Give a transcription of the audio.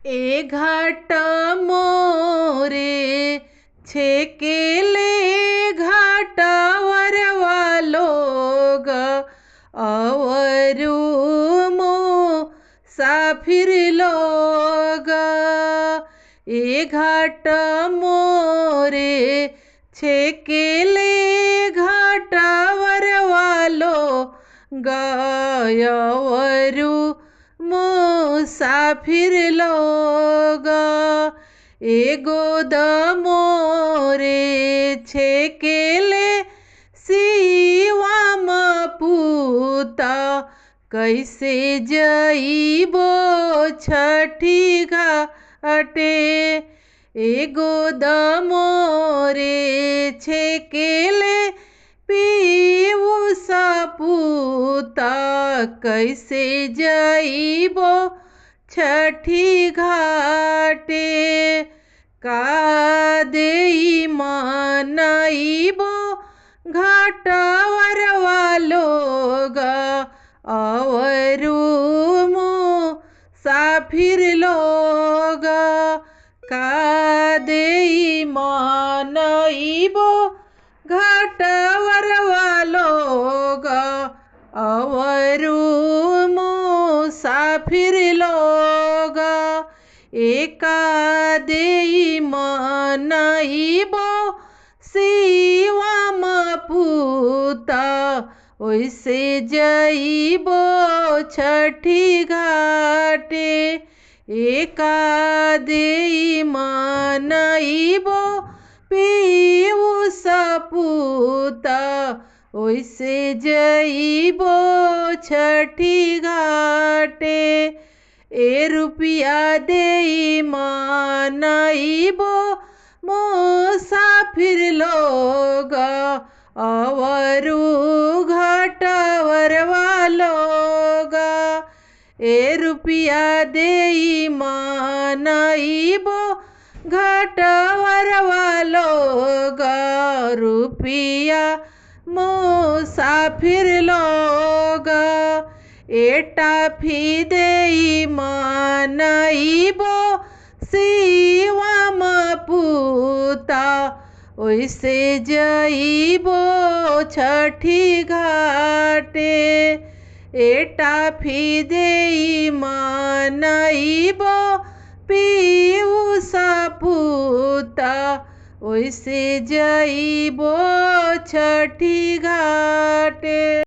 ए घाट मोरे छेकेले घाटावर लोग अवरु मुसाफिर लोग। ए घाट मोरे छेकेले घाटावर गयवरु मुसाफिर लोग। एगो मोरे छेकेले सिवाम पूता कैसे जइबो छठी घाटे। एगो मोरे छेकेले पीयूष पूता कैसे जइबो छठी घाटे। का देई मनाइबो घाटावर लोग अवरु मुसाफिर लोग। का देई मनाइबो घाटावर लोग अवरु मुसाफिर लोग। एका देई मनाइबो सिवाम पूता ओइसे जइबो छठी घाटे। एका देई मनाइबो पीयूष पूता ओइसे जइबो छठी घाटे। ए रुपिया देई मनाइबो मुसाफिर लोग अवरु घाटावर लोग। ए रुपिया देई मनाइबो घाटावर लोग रुपिया मुसाफिर लोग। ए टाफी देई मनाइबो सिवाम पूता ओइसे जइबो छठी घाटे। ए टाफी देई मनाइबो पीयूष पूता ओइसे जइबो छठी घाटे।